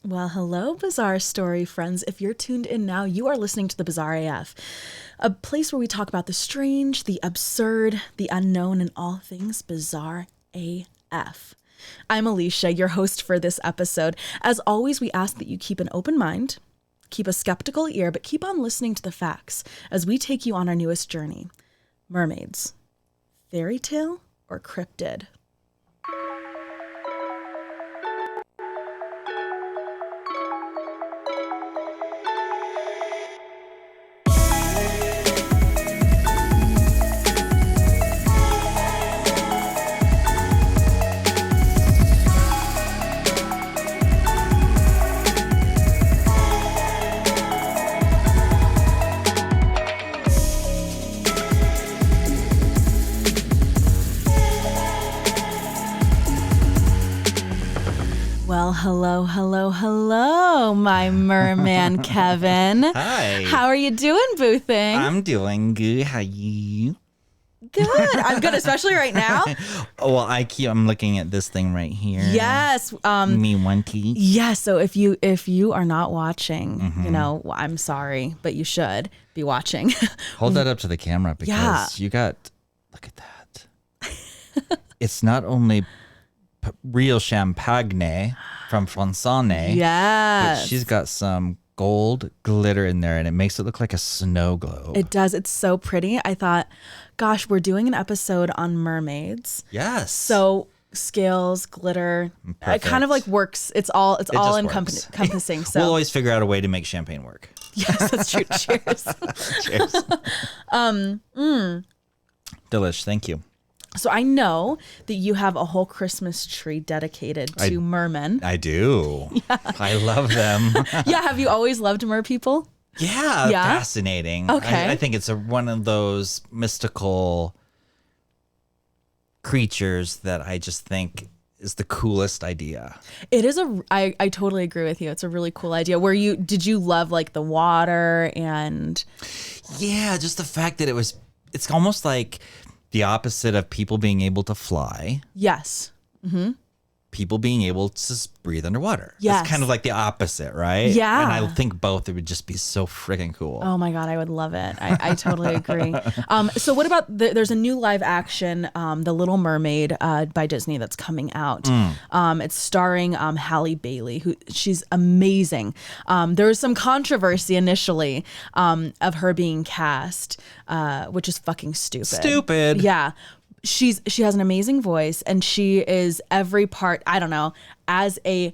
Well, hello, Bizarre Story friends. If you're tuned in now, you are listening to the Bizarre AF, a place where we talk about the strange, the absurd, the unknown, and all things Bizarre AF. I'm Alesha, your host for this episode. As always, we ask that you keep an open mind, keep a skeptical ear, but keep on listening to the facts as we take you on our newest journey. Mermaids, Fairytale, or Cryptid? Well, hello, my merman Kevin. Hi. How are you doing, boo thing? I'm doing good. How you? Good. I'm good, especially right now. Well, I'm looking at this thing right here. Yes. Me one tea. Yeah. So if you are not watching, I'm sorry, but you should be watching. Hold that up to the camera because you got. Look at that. It's not only real champagne from Fonsane. Yes. But she's got some gold glitter in there and it makes it look like a snow globe. It does. It's so pretty. I thought, gosh, we're doing an episode on mermaids. Yes. So scales, glitter, Perfect. it kind of like works. It's all just encompassing. So we'll always figure out a way to make champagne work. yes, that's true. Cheers. Cheers. Delish. Thank you. So I know that you have a whole Christmas tree dedicated to mermen. I do. Yeah. I love them. Yeah. Have you always loved mer people? Yeah, fascinating. Okay. I think it's one of those mystical creatures that I just think is the coolest idea. It is I totally agree with you. It's a really cool idea. Did you love like the water and? Yeah, just the fact that it's almost like the opposite of people being able to fly. Yes. Mm-hmm. People being able to breathe underwater. Yes. It's kind of like the opposite, right? Yeah. And I think both, it would just be so freaking cool. Oh my God, I would love it. I totally agree. So what about, there's a new live action, The Little Mermaid by Disney that's coming out. It's starring Halle Bailey, she's amazing. There was some controversy initially of her being cast, which is fucking stupid. Stupid. Yeah. She has an amazing voice and she is every part, I don't know, as a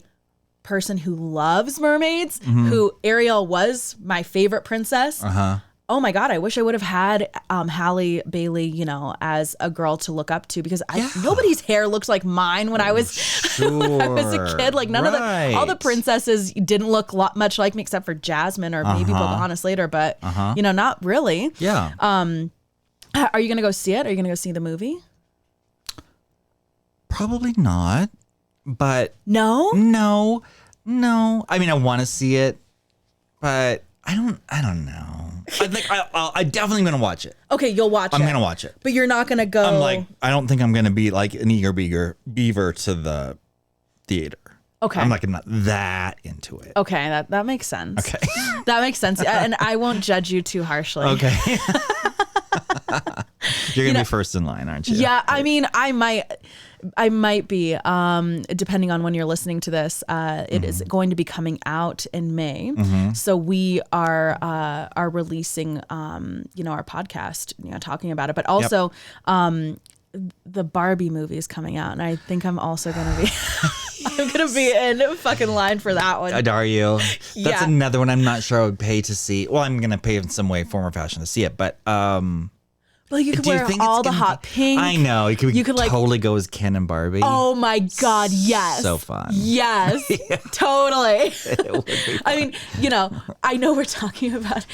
person who loves mermaids, who Ariel was my favorite princess. Oh my God, I wish I would have had Halle Bailey, as a girl to look up to because nobody's hair looks like mine when I was when I was a kid. Like none of all the princesses didn't look much like me except for Jasmine or maybe Pocahontas later, but not really. Yeah. Are you going to go see it? Are you going to go see the movie? Probably not, but No. I mean, I want to see it, but I don't know. I think I definitely going to watch it. Okay, you'll watch it. I'm going to watch it. But you're not going to go. I don't think I'm going to be like an eager beaver to the theater. Okay. I'm not that into it. Okay, that makes sense. Okay. That makes sense. And I won't judge you too harshly. Okay. You're going to be first in line, aren't you? Yeah, I mean, I might be, depending on when you're listening to this. It is going to be coming out in May. So we are releasing, our podcast, talking about it. But also, the Barbie movie is coming out. And I think I'm also going to be... I'm going to be in fucking line for that one. Are you? That's another one I'm not sure I would pay to see. Well, I'm going to pay in some way, form, or fashion to see it. But well, you could wear all the hot pink. I know. You could totally go as Ken and Barbie. Oh my God, yes. So fun. Yes, totally. It would be fun. I mean, I know we're talking about,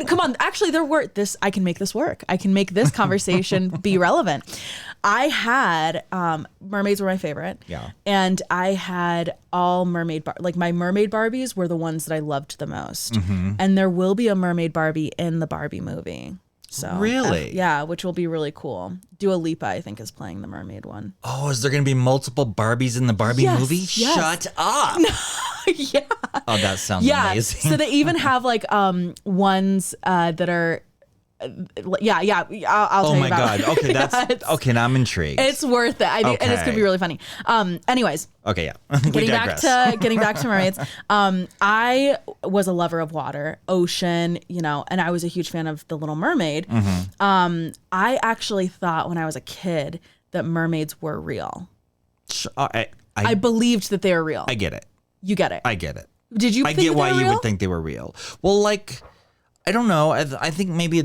come on. Actually, I can make this work. I can make this conversation be relevant. I had, mermaids were my favorite. Yeah. And I had all mermaid, my mermaid Barbies were the ones that I loved the most. And there will be a mermaid Barbie in the Barbie movie. So really? Yeah, which will be really cool. Dua Lipa, I think, is playing the mermaid one. Oh, is there going to be multiple Barbies in the Barbie movie? Yes. Shut up. Yeah. Oh, that sounds amazing. So they even have like ones that are I'll tell you about it. God. Okay, okay. Now I'm intrigued. It's worth it. I think, and it's gonna be really funny. Anyways. Okay, yeah. Getting back to mermaids. I was a lover of water, ocean, and I was a huge fan of The Little Mermaid. I actually thought when I was a kid that mermaids were real. I believed that they were real. I get it. You get it. I get it. Did you? I get why you would think they were real. Well, like, I don't know. I think maybe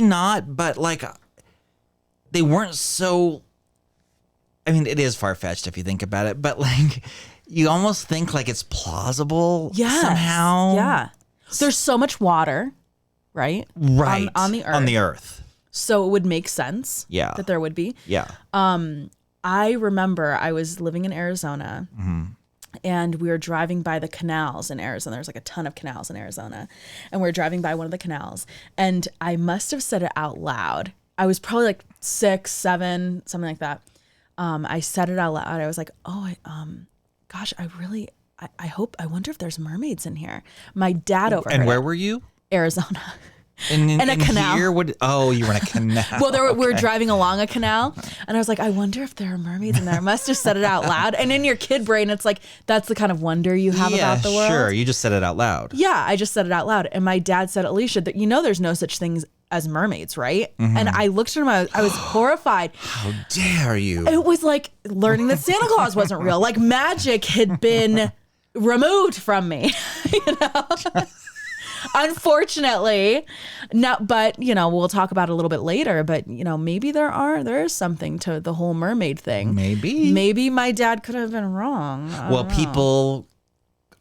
not, but like they weren't so. I mean, it is far fetched if you think about it, but like you almost think like it's plausible somehow. Yeah. There's so much water, right? Right. On the earth. On the earth. So it would make sense. Yeah. That there would be. Yeah. I remember I was living in Arizona. And we were driving by the canals in Arizona. There's like a ton of canals in Arizona. And we were driving by one of the canals. And I must have said it out loud. I was probably like 6, 7, something like that. I said it out loud. I was like, gosh, I wonder if there's mermaids in here. My dad overheard And where were you? Arizona. In a canal. Here? You were in a canal. Well, we were driving along a canal, and I was like, I wonder if there are mermaids in there. I must have said it out loud. And in your kid brain, it's like, that's the kind of wonder you have about the world. Sure. You just said it out loud. Yeah, I just said it out loud. And my dad said, Alesha, that there's no such things as mermaids, right? And I looked at him, I was horrified. How dare you? It was like learning that Santa Claus wasn't real. Like magic had been removed from me, Unfortunately, no, but we'll talk about it a little bit later. But maybe there is something to the whole mermaid thing. Maybe my dad could have been wrong. Well, people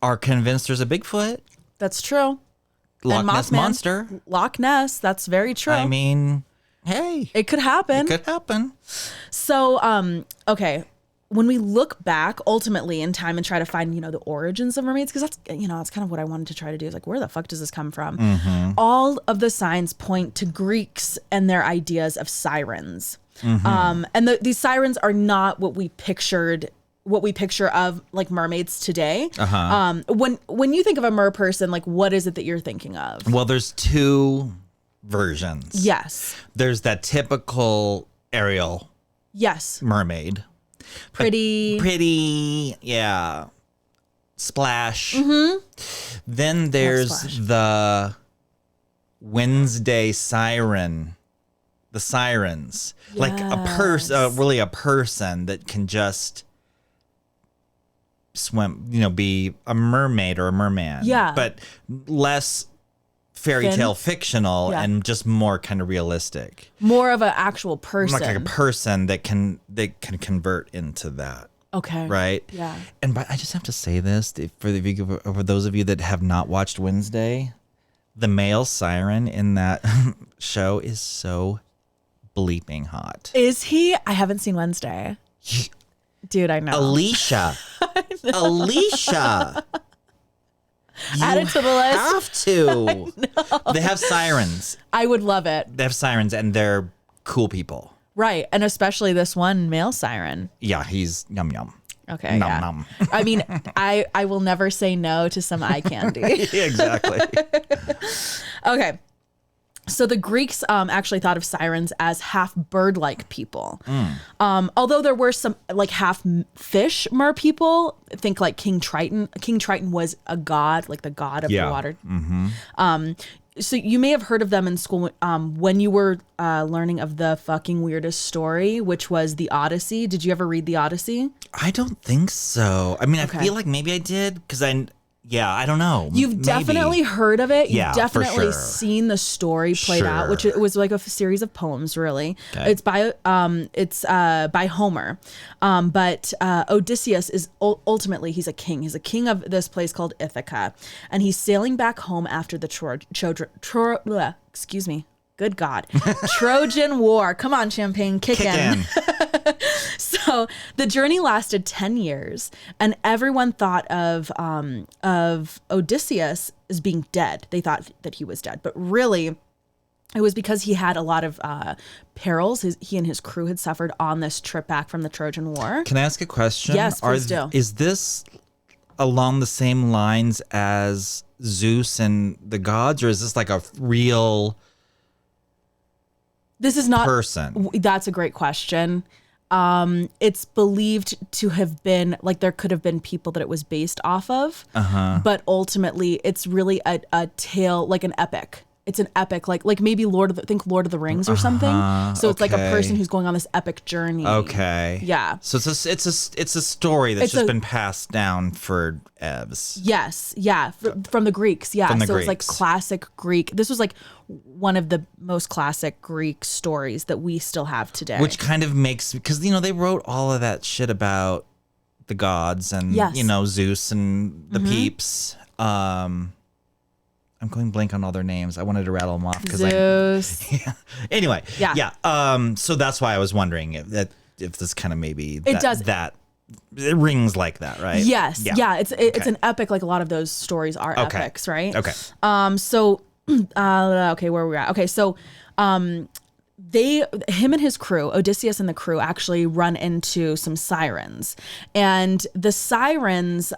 are convinced there's a Bigfoot. That's true. Loch Ness monster. Loch Ness. That's very true. I mean, hey, it could happen. So, okay. When we look back ultimately in time and try to find, the origins of mermaids, because that's, that's kind of what I wanted to try to do is like, where the fuck does this come from? All of the signs point to Greeks and their ideas of sirens. And these sirens are not what we picture of like mermaids today. When you think of a mer person, like what is it that you're thinking of? Well, there's two versions. Yes. There's that typical Ariel. Yes. Mermaid. Pretty, yeah. Splash. Then there's the Wednesday siren. The sirens. Yes. Like really a person that can just swim, be a mermaid or a merman. Yeah. But less fairy tale fictional and just more kind of realistic. More of an actual person. Like a person that can convert into that. Okay. Right? Yeah. And I just have to say this for those of you that have not watched Wednesday, the male siren in that show is so bleeping hot. Is he? I haven't seen Wednesday. Dude, I know. Alesha. Alesha. Add it to the list. Have to. They have sirens. I would love it. They have sirens and they're cool people. Right. And especially this one male siren. Yeah, he's yum yum. Okay. Nom nom. I mean, I will never say no to some eye candy. Yeah, exactly. Okay. So the Greeks actually thought of sirens as half bird-like people. Although there were some like half fish mer people, think like King Triton. King Triton was a god, like the god of the water. So you may have heard of them in school when you were learning of the fucking weirdest story, which was the Odyssey. Did you ever read the Odyssey? I don't think so. I mean, I feel like maybe I did because I don't know. You've definitely heard of it. You've definitely for sure. seen the story played out, which it was like a series of poems, really. Okay. It's by Homer. But Odysseus is ultimately, he's a king. He's a king of this place called Ithaca. And he's sailing back home after the Good God. Trojan War. Come on, champagne, kick in. So the journey lasted 10 years, and everyone thought of Odysseus as being dead. They thought that he was dead, but really It was because he had a lot of perils he and his crew had suffered on this trip back from the Trojan War. Can I ask a question? Yes, please do. Is this along the same lines as Zeus and the gods, or is this like a real This is not person? That's a great question. It's believed to have been like there could have been people that it was based off of, but ultimately it's really a tale, like an epic. It's an epic, like maybe Lord of the Rings or something. So it's like a person who's going on this epic journey. Okay. Yeah. So it's a story that's just been passed down for evs. Yes. Yeah. From the Greeks. Yeah. From the so Greeks. It's like classic Greek. This was like one of the most classic Greek stories that we still have today. Which kind of makes, because, they wrote all of that shit about the gods and, Zeus and the peeps. I'm going blank on all their names. I wanted to rattle them off. Zeus. Yeah. Anyway. Yeah. So that's why I was wondering if this kind of maybe that it rings like that, right? Yes. Yeah. It's an epic. Like a lot of those stories are epics, right? Okay. So, okay, where we're at. Okay. So, him and his crew, Odysseus and the crew, actually run into some sirens, and the sirens,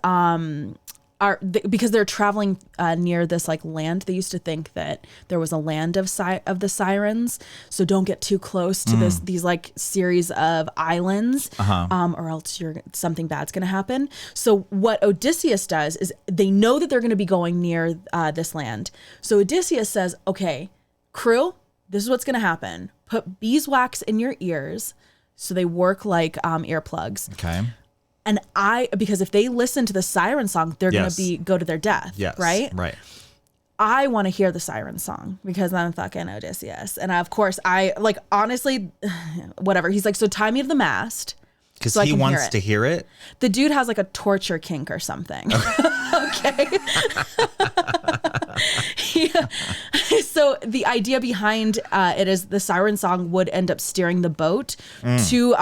because they're traveling near this like land. They used to think that there was a land of the sirens, so don't get too close to these like series of islands, or else something bad's gonna happen. So what Odysseus does is they know that they're gonna be going near this land. So Odysseus says, "Okay, crew, this is what's gonna happen. Put beeswax in your ears, so they work like earplugs." Okay. And because if they listen to the siren song, they're going to go to their death. Yes. Right? Right. I want to hear the siren song because I'm fucking Odysseus. And of course, honestly, whatever. He's like, so tie me to the mast. Because he wants to hear it? The dude has like a torture kink or something. Okay. Yeah. So the idea behind it is the siren song would end up steering the boat to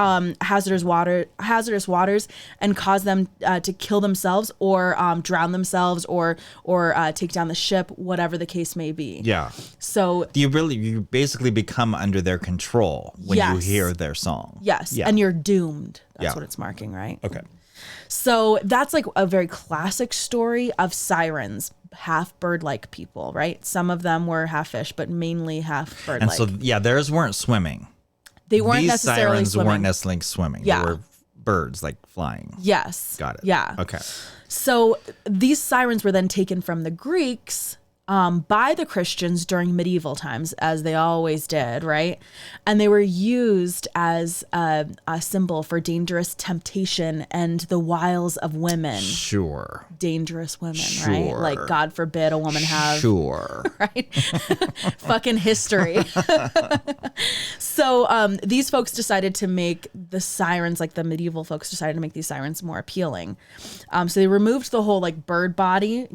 hazardous waters and cause them to kill themselves or drown themselves or take down the ship, whatever the case may be. Yeah. So you basically become under their control when you hear their song. Yes. Yeah. And you're doomed. That's what it's marking, right? Okay. So that's like a very classic story of sirens, half bird-like people, right? Some of them were half fish, but mainly half bird-like. And so, theirs weren't swimming. They weren't necessarily sirens swimming. weren't necessarily swimming. Yeah. They were birds, like flying. Yes. Got it. Yeah. Okay. So these sirens were then taken from the Greeks by the Christians during medieval times, as they always did, right? And they were used as a symbol for dangerous temptation and the wiles of women. Sure. Dangerous women, right? Like, God forbid a woman have... Sure. Right? Fucking history. So these folks decided to make the sirens, like the medieval folks decided to make these sirens more appealing. So they removed the whole like bird body,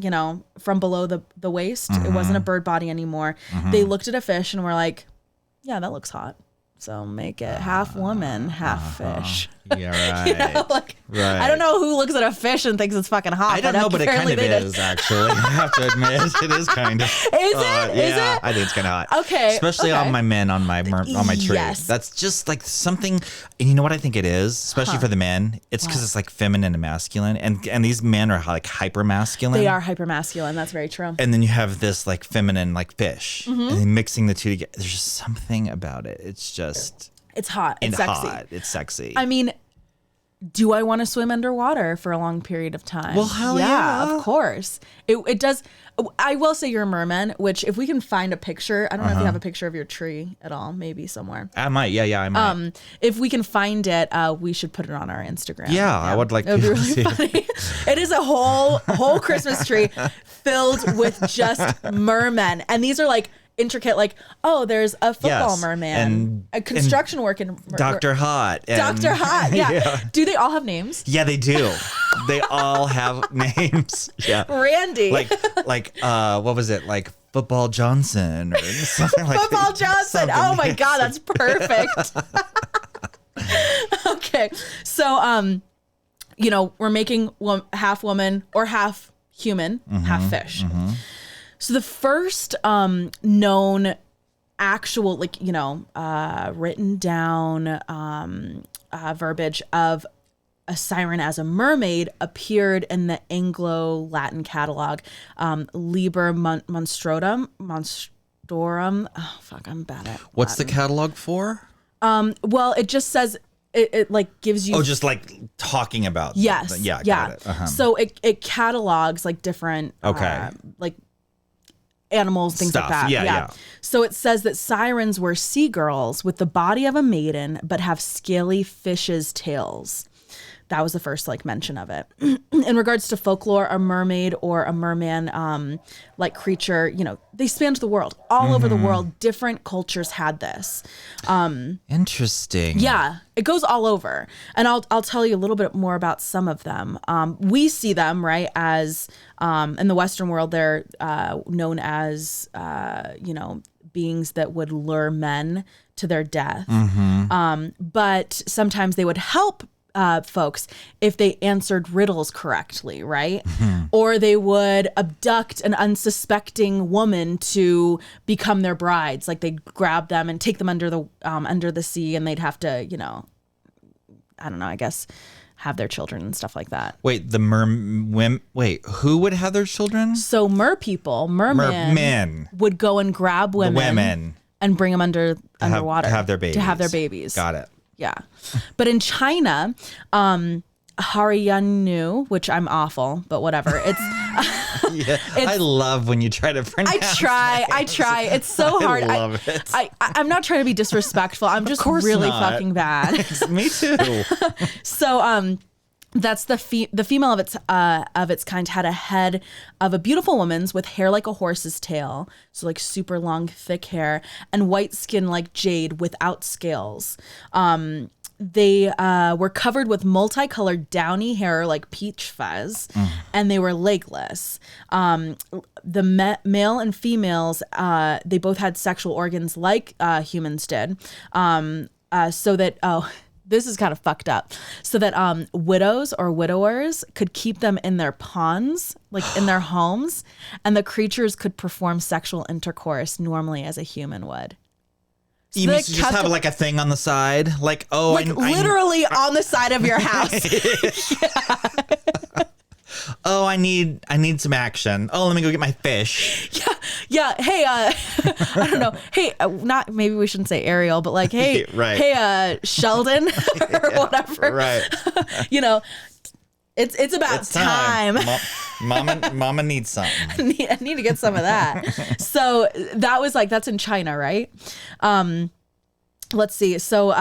from below the waist. It wasn't a bird body anymore. They looked at a fish and were like, yeah, that looks hot. So make it half woman, half fish. Yeah, right. Right. I don't know who looks at a fish and thinks it's fucking hot. I don't know, but it kind of is, actually. I have to admit, it is kind of. Is it? Yeah, I think it's kind of hot. Okay. Especially on my men on my tree. Yes. That's just like something, and you know what I think it is, especially for the men? It's because it's like feminine and masculine, and these men are like hyper masculine. They are hyper masculine. That's very true. And then you have this like feminine like fish, and then mixing the two together. There's just something about it. It's just. It's hot. It's sexy. It's sexy. I mean, do I want to swim underwater for a long period of time? Well, hell yeah. Of course. It does. I will say you're a merman, which if we can find a picture, I don't know if you have a picture of your tree at all, maybe somewhere. I might. Yeah, I might. If we can find it, we should put it on our Instagram. Yeah, I would like to be really funny. It is a whole Christmas tree filled with just mermen. And these are like intricate, like, oh, there's a football merman and a construction working Dr. Hot. Dr. Hot, yeah. Do they all have names? Yeah, they do. They all have names. Yeah. Randy. Like what was it? Like Football Johnson or something like that. Football Johnson. Oh my God, that's perfect. Okay. So we're making half woman or half human, half fish. So the first known actual, like, written down verbiage of a siren as a mermaid appeared in the Anglo-Latin catalog, Liber Monstrorum. Oh, fuck, I'm bad at What's Latin. the catalog for? Well, it just says it like gives you. Oh, just like talking about. Yes. Yeah. Yeah. Got it. Uh-huh. So it catalogs like different. Okay. Like animals, things Stuff. like that. Yeah. So it says that sirens were sea girls with the body of a maiden, but have scaly fishes' tails. That was the first like mention of it. In regards to folklore, a mermaid or a merman like creature, they spanned the world. All over the world, different cultures had this. Interesting. Yeah, it goes all over. And I'll tell you a little bit more about some of them. We see them, right, as in the Western world, they're known as, beings that would lure men to their death. But sometimes they would help folks if they answered riddles correctly, right? Or they would abduct an unsuspecting woman to become their brides. Like they'd grab them and take them under the sea, and they'd have to, I don't know, I guess have their children and stuff like that. Wait, who would have their children? So mermen would go and grab women and bring them underwater to have their babies. Got it. Yeah. But in China, Haryanu, which I'm awful, but whatever. It's I love when you try to pronounce I try. It's so hard. I love it. I'm not trying to be disrespectful. I'm just really fucking bad. Me too. So that's the female of its kind had a head of a beautiful woman's with hair like a horse's tail, so like super long, thick hair, and white skin like jade without scales. They were covered with multicolored downy hair like peach fuzz, and they were legless. The male and females, they both had sexual organs like humans did, so that this is kind of fucked up. So that widows or widowers could keep them in their ponds, like in their homes, and the creatures could perform sexual intercourse normally as a human would. So you just have like a thing on the side, like literally on the side of your house. Oh, I need some action. Oh, let me go get my fish. Yeah. Hey, I don't know. Hey, not maybe we shouldn't say Ariel, but like, hey, right. Hey, Sheldon or whatever. Right. It's about time. Mama needs something. I need to get some of that. So that was like, that's in China, right? Let's see. So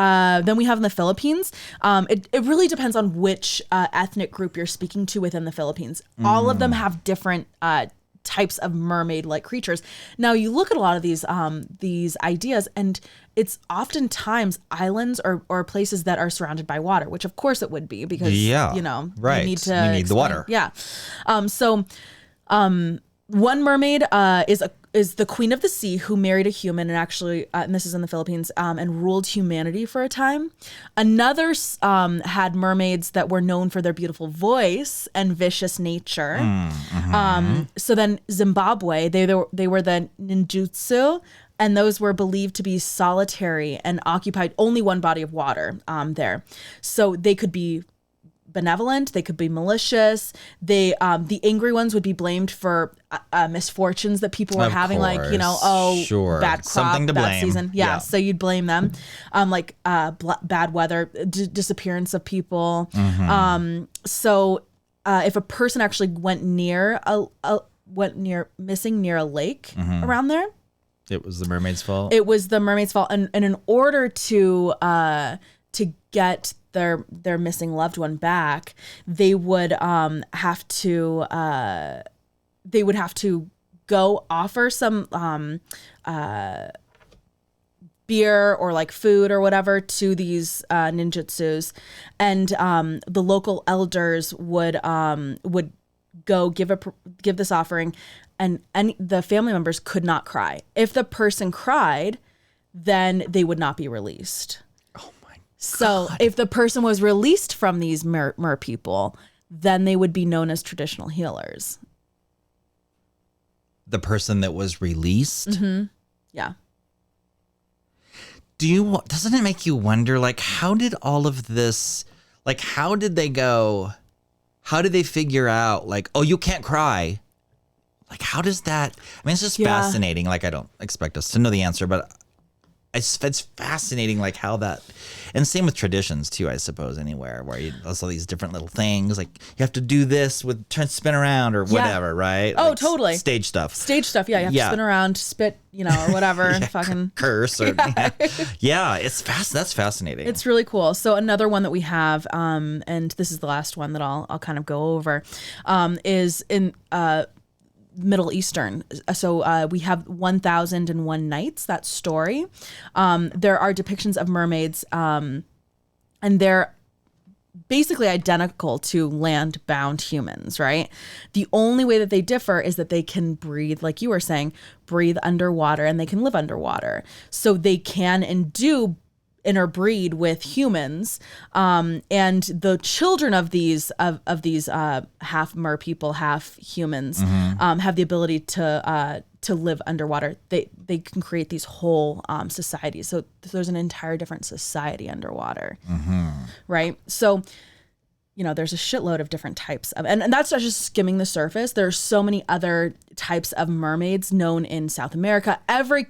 then we have in the Philippines. It really depends on which ethnic group you're speaking to within the Philippines. All of them have different types of mermaid-like creatures. Now you look at a lot of these ideas, and it's oftentimes islands or places that are surrounded by water, which of course it would be because right. you need the water. Yeah. One mermaid is the queen of the sea who married a human and actually, and this is in the Philippines, and ruled humanity for a time. Another had mermaids that were known for their beautiful voice and vicious nature. So then Zimbabwe, they were the ninjutsu, and those were believed to be solitary and occupied only one body of water there. So they could be benevolent, they could be malicious. The angry ones would be blamed for misfortunes that people were having, like sure. Bad crop, something to bad blame. season. Yeah, so you'd blame them, like bad weather, disappearance of people. So if a person actually went missing near a lake around there, it was the mermaid's fault. It was the mermaid's fault, and in order to get their missing loved one back, they would have to go offer some beer or like food or whatever to these ninjutsus, and the local elders would go give this offering, and the family members could not cry. If the person cried, then they would not be released. So if the person was released from these mer people, then they would be known as traditional healers. The person that was released? Yeah. doesn't it make you wonder, like, how did all of this, like, how did they figure out, like, oh, you can't cry? Like, how does that, I mean, it's just fascinating. Like, I don't expect us to know the answer, but it's fascinating, like, how that, and same with traditions too, I suppose, anywhere where there's all these different little things, like you have to do this with spin around or whatever, right? Oh, like totally. Stage stuff. Yeah. You have to spin around, spit, or whatever, fucking curse. Or, that's fascinating. It's really cool. So another one that we have, and this is the last one that I'll kind of go over, is in Middle Eastern. So we have 1001 Nights, that story. There are depictions of mermaids, and they're basically identical to land-bound humans, right? The only way that they differ is that they can breathe, like you were saying, breathe underwater, and they can live underwater. So they can and do interbreed with humans, and the children of these half mer people, half humans, have the ability to live underwater. They can create these whole societies. So there's an entire different society underwater, right? So there's a shitload of different types of, and that's just skimming the surface. There's so many other types of mermaids known in South America. Every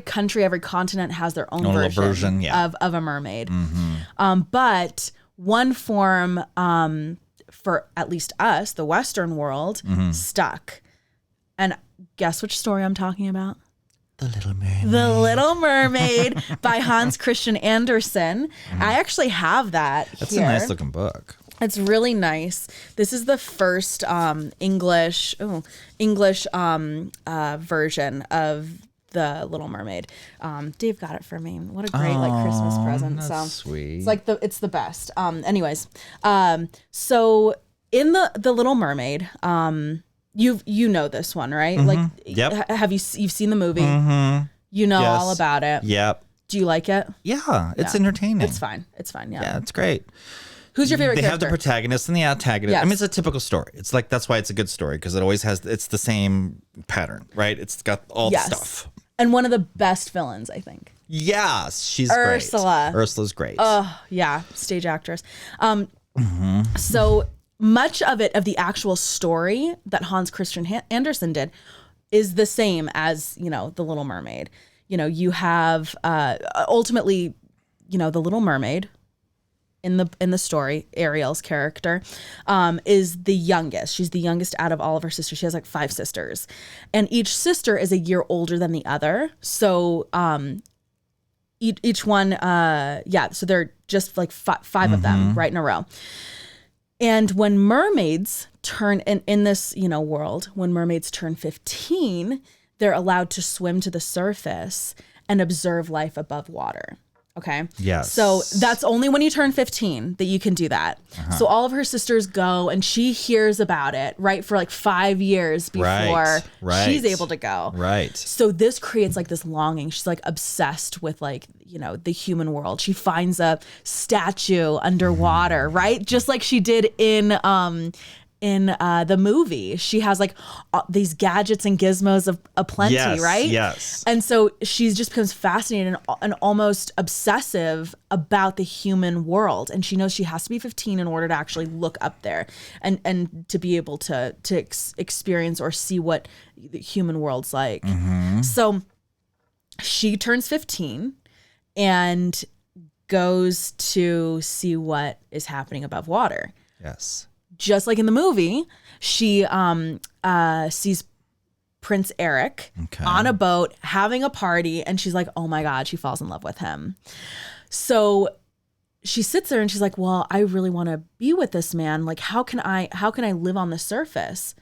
country, every continent has their own version of a mermaid. But one form, for at least us, the Western world, stuck. And guess which story I'm talking about? The Little Mermaid. The Little Mermaid by Hans Christian Andersen. I actually have that here. That's a nice looking book. It's really nice. This is the first English version of The Little Mermaid. Dave got it for me. What a great Christmas present. That's sweet. It's the best. Anyways, so in the Little Mermaid, you know this one, right? Like, you've seen the movie? You know all about it. Yep. Do you like it? Yeah, it's entertaining. It's fine. Yeah, it's great. Who's your favorite character? They have the protagonist and the antagonist. Yes. I mean, it's a typical story. It's like, that's why it's a good story, because it always has, it's the same pattern, right? It's got all the stuff. And one of the best villains, I think. Yes, she's Ursula. great. Ursula's great. Oh, yeah, stage actress. So much of the actual story that Hans Christian Andersen did is the same as, The Little Mermaid. You have ultimately, The Little Mermaid, in the story, Ariel's character, is the youngest. She's the youngest out of all of her sisters. She has like 5 sisters, and each sister is a year older than the other. So each one, so they're just like five of them right in a row. And when mermaids turn in this world, when mermaids turn 15, they're allowed to swim to the surface and observe life above water. Okay. Yes. So that's only when you turn 15 that you can do that. So all of her sisters go, and she hears about it, right, for like 5 years before she's able to go. Right. So this creates like this longing. She's like obsessed with like, the human world. She finds a statue underwater, right? Just like she did in the movie. She has like these gadgets and gizmos of aplenty, right? Yes. And so she just becomes fascinated and almost obsessive about the human world. And she knows she has to be 15 in order to actually look up there and to be able to experience or see what the human world's like. So she turns 15 and goes to see what is happening above water. Yes. Just like in the movie, she sees Prince Eric on a boat having a party, and she's like, oh my God, she falls in love with him. So she sits there and she's like, well, I really want to be with this man. Like, how can I live on the surface?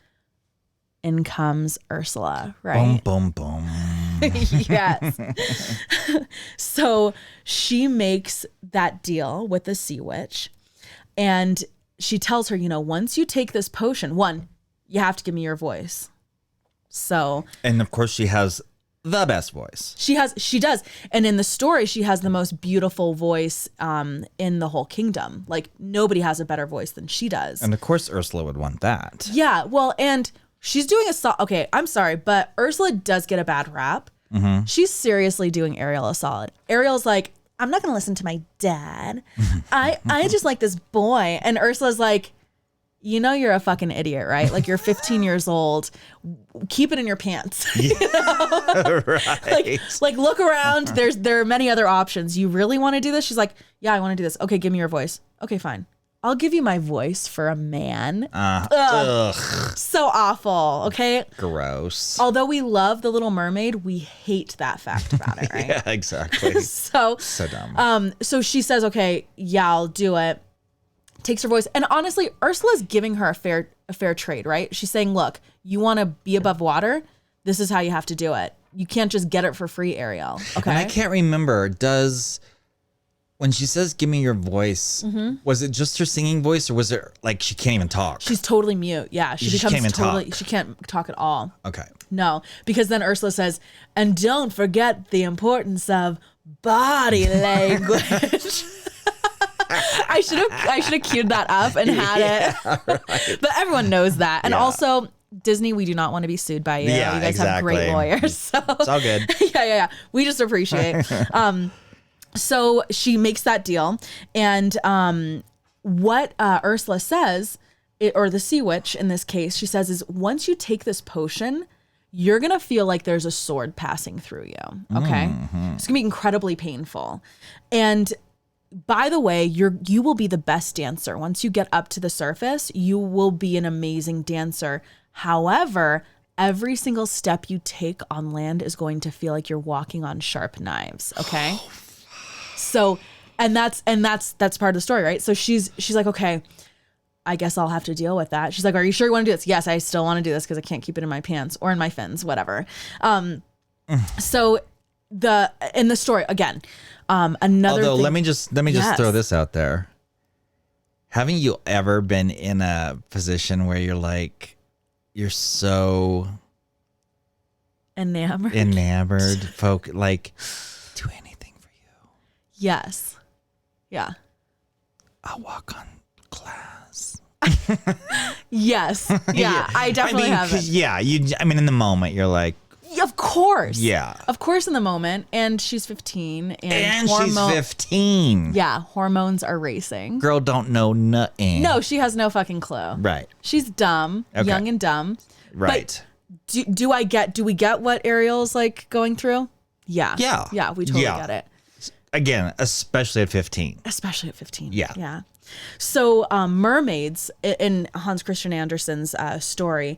In comes Ursula, right? Boom, boom, boom. Yes. So she makes that deal with the sea witch, and she tells her, once you take this potion, you have to give me your voice. So, and of course she has the best voice. She does. And in the story, she has the most beautiful voice in the whole kingdom. Like, nobody has a better voice than she does. And of course Ursula would want that. Yeah. Well, and she's doing okay, I'm sorry, but Ursula does get a bad rap She's seriously doing Ariel a solid. Ariel's like, I'm not going to listen to my dad. I just like this boy. And Ursula's like, you know you're a fucking idiot, right? Like, you're 15 years old. Keep it in your pants. You know? Right. Like look around. There are many other options. You really want to do this? She's like, yeah, I want to do this. Okay, give me your voice. Okay, fine. I'll give you my voice for a man. Ugh. So awful. Okay. Gross. Although we love The Little Mermaid, we hate that fact about it, right? Yeah, exactly. So dumb. So she says, okay, yeah, I'll do it. Takes her voice. And honestly, Ursula's giving her a fair trade, right? She's saying, look, you want to be above water? This is how you have to do it. You can't just get it for free, Ariel. Okay. And I can't remember, when she says, give me your voice, was it just her singing voice, or was it like she can't even talk? She's totally mute. Yeah. She can't talk at all. Okay. No, because then Ursula says, and don't forget the importance of body language. I should have queued that up and had it. Right. But everyone knows that. And also, Disney, we do not want to be sued by you. Yeah, you guys have great lawyers. So. It's all good. Yeah. We just appreciate. So she makes that deal. And what Ursula says, or the sea witch in this case, she says is, once you take this potion, you're going to feel like there's a sword passing through you. Okay. It's going to be incredibly painful. And by the way, you will be the best dancer. Once you get up to the surface, you will be an amazing dancer. However, every single step you take on land is going to feel like you're walking on sharp knives. Okay. So, and that's part of the story, right? So she's like, okay, I guess I'll have to deal with that. She's like, are you sure you want to do this? Yes, I still want to do this because I can't keep it in my pants or in my fins, whatever. So in the story again, another Although, thing, let me just throw this out there. Haven't you ever been in a position where you're so enamored, folk, like, do anything for you? Yes. Yeah. I'll walk on glass. Yes. Yeah. I definitely have it. Yeah. In the moment, you're like, of course. Yeah. Of course in the moment. And she's 15. And she's 15. Yeah. Hormones are racing. Girl don't know nothing. No, she has no fucking clue. Right. She's dumb. Okay. Young and dumb. Right. But do we get what Ariel's like going through? Yeah. Yeah. Yeah, we totally get it. Again, especially at 15. Especially at 15. Yeah. Yeah. So mermaids, in Hans Christian Andersen's story,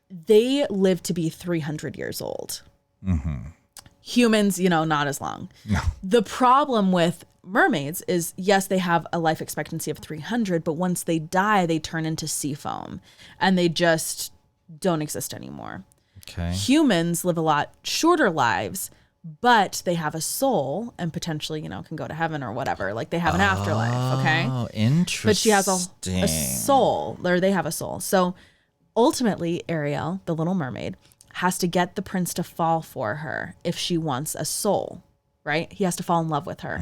they live to be 300 years old. Humans, not as long. No. The problem with mermaids is, yes, they have a life expectancy of 300, but once they die, they turn into sea foam and they just don't exist anymore. Okay. Humans live a lot shorter lives, but they have a soul and potentially, can go to heaven or whatever. Like, they have an afterlife, okay? Oh, interesting. But she has a soul, or they have a soul. So ultimately, Ariel, the Little Mermaid, has to get the prince to fall for her if she wants a soul, right? He has to fall in love with her.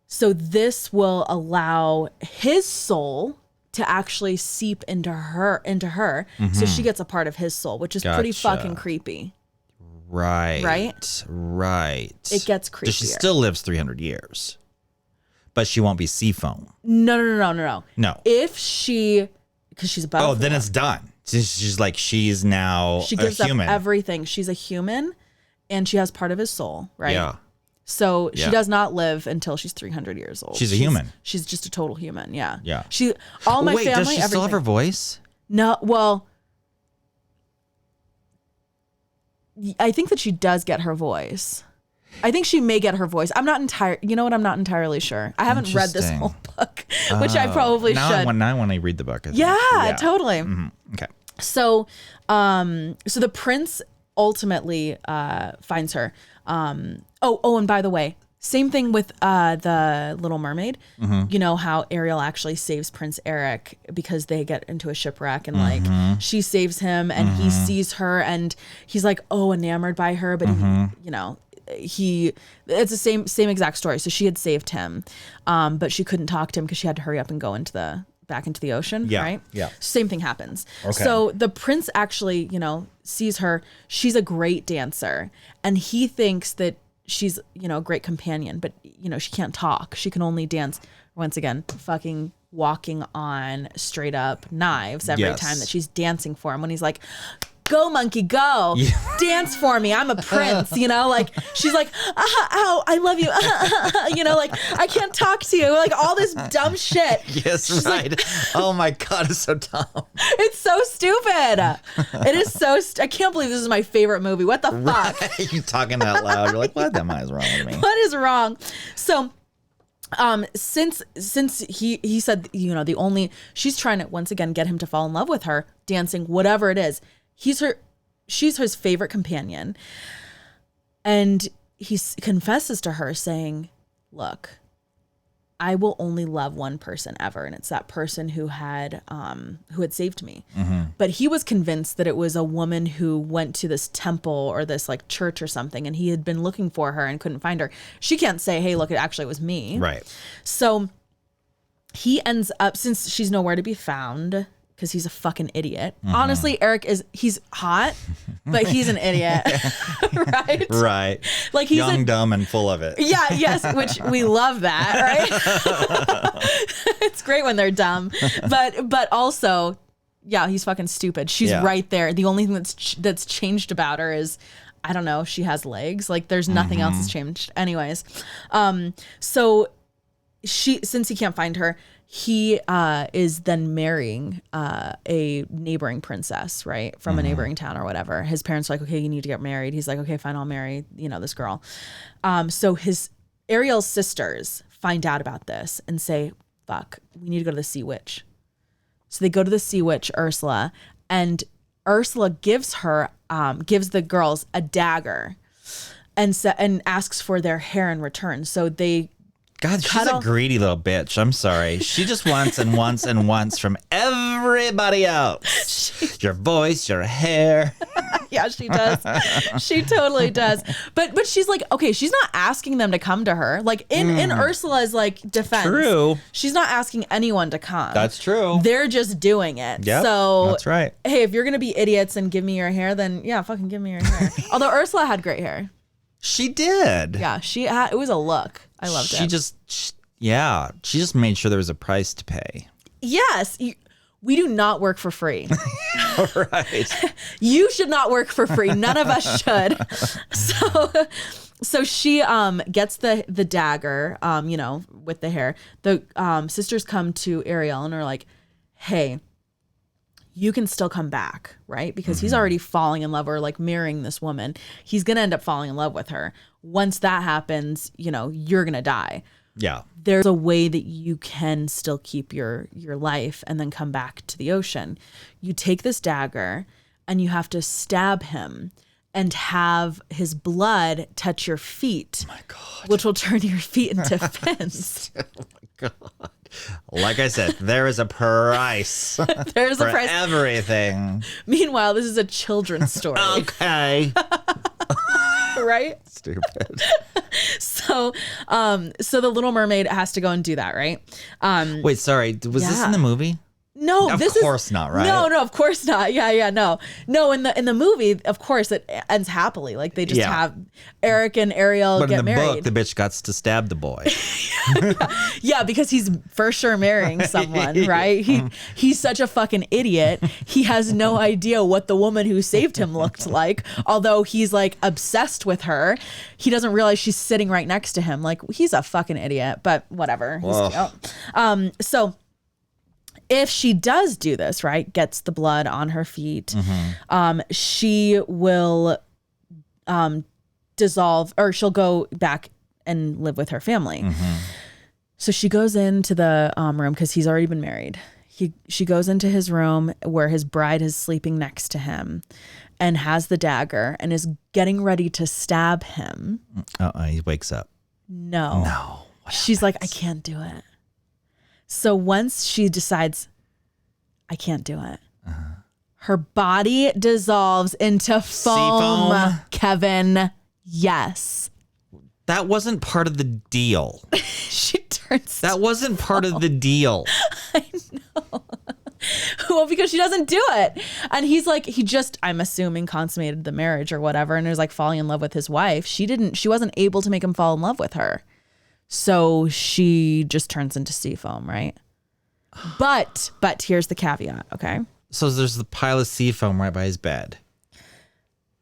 So this will allow his soul to actually seep into her. So she gets a part of his soul, which is pretty fucking creepy. Right. It gets creepier. She still lives 300 years, but she won't be sea foam. No. If she, because she's above. Oh, then it's done. She's now she gives a human. up everything. She's a human, and she has part of his soul, right? Yeah. So she does not live until she's 300 years old. She's a human. She's just a total human. Yeah. Yeah. All my Wait, family. Does she still have her voice? No. Well, I think that she does get her voice. I think she may get her voice. I'm not entirely sure. I haven't read this whole book, which I probably should. Now I want to read the book. I think. Yeah, totally. Okay. So the prince ultimately finds her. And by the way, same thing with the Little Mermaid. You know how Ariel actually saves Prince Eric because they get into a shipwreck and she saves him and he sees her and he's like, enamored by her, but it's the same exact story. So she had saved him, but she couldn't talk to him because she had to hurry up and go into back into the ocean, Yeah, right? yeah. Same thing happens. Okay. So the prince actually, sees her. She's a great dancer, and he thinks that she's, a great companion, but, she can't talk. She can only dance. Once again, fucking walking on straight up knives every time that she's dancing for him. When he's like, go monkey, go dance for me. I'm a prince, like she's like, ow, I love you. Like I can't talk to you. Like all this dumb shit. Yes, she's right. Like, oh my God, it's so dumb. It's so stupid. It is so, I can't believe this is my favorite movie. What the fuck? Right. You're talking out loud. You're like, what the hell is wrong with me? What is wrong? So, since he said, the only, she's trying to once again get him to fall in love with her, dancing, whatever it is. She's his favorite companion. And he confesses to her saying, look, I will only love one person ever. And it's that person who had saved me. Mm-hmm. But he was convinced that it was a woman who went to this temple or this like church or something. And he had been looking for her and couldn't find her. She can't say, hey, look, it actually was me. Right. So he ends up, since she's nowhere to be found, because he's a fucking idiot. Mm-hmm. Honestly, Eric he's hot, but he's an idiot. Right? Right. Like he's young, dumb, and full of it. Yeah, yes, which we love that, right? It's great when they're dumb. But also, yeah, he's fucking stupid. She's right there. The only thing that's changed about her is, I don't know, she has legs. Like there's nothing else that's changed. Anyways, so since he can't find her, he is then marrying a neighboring princess, right, from a neighboring town or whatever. His parents are like, okay, you need to get married. He's like, okay, fine, I'll marry this girl. So Ariel's sisters find out about this and say, fuck, we need to go to the sea witch. So they go to the sea witch, Ursula, and Ursula gives the girls a dagger and asks for their hair in return. So they, God, she's a greedy little bitch. I'm sorry. She just wants and wants and wants from everybody else. Your voice, your hair. Yeah, she does. She totally does. But she's like, okay, she's not asking them to come to her. Like in Ursula's like defense. True. She's not asking anyone to come. That's true. They're just doing it. Yep, so that's right. Hey, if you're gonna be idiots and give me your hair, then yeah, fucking give me your hair. Although Ursula had great hair. She did. Yeah, it was a look. I loved it. She just made sure there was a price to pay. Yes. We do not work for free. Right. You should not work for free. None of us should. So she gets the dagger, with the hair. The sisters come to Ariel and are like, hey, you can still come back, right? Because he's already falling in love or like marrying this woman. He's going to end up falling in love with her. Once that happens, you're going to die. Yeah. There's a way that you can still keep your life and then come back to the ocean. You take this dagger and you have to stab him and have his blood touch your feet. Oh my God. Which will turn your feet into fins. Oh my God. Like I said, there is a price. There's a price. Everything. Meanwhile, this is a children's story. Okay. Right? Stupid. So the Little Mermaid has to go and do that, right? Wait, sorry. Was this in the movie? No, of course not, right? No, of course not. Yeah, no. In the movie, of course, it ends happily. Like they just have Eric and Ariel get married. But in the book, the bitch got to stab the boy. Yeah, because he's for sure marrying someone, right? He's such a fucking idiot. He has no idea what the woman who saved him looked like. Although he's like obsessed with her, he doesn't realize she's sitting right next to him. Like he's a fucking idiot. But whatever. So. If she does do this, right, gets the blood on her feet, she will dissolve, or she'll go back and live with her family. So she goes into the room because he's already been married. She goes into his room where his bride is sleeping next to him and has the dagger and is getting ready to stab him. He wakes up. No. She's like, I can't do it. So once she decides, I can't do it, her body dissolves into foam, Kevin. Yes. That wasn't part of the deal. She turns. That wasn't part of the deal. I know. Well, because she doesn't do it. And he's like, he just, I'm assuming, consummated the marriage or whatever, and is like falling in love with his wife. She wasn't able to make him fall in love with her. So she just turns into sea foam, right? But here's the caveat, okay? So there's the pile of sea foam right by his bed.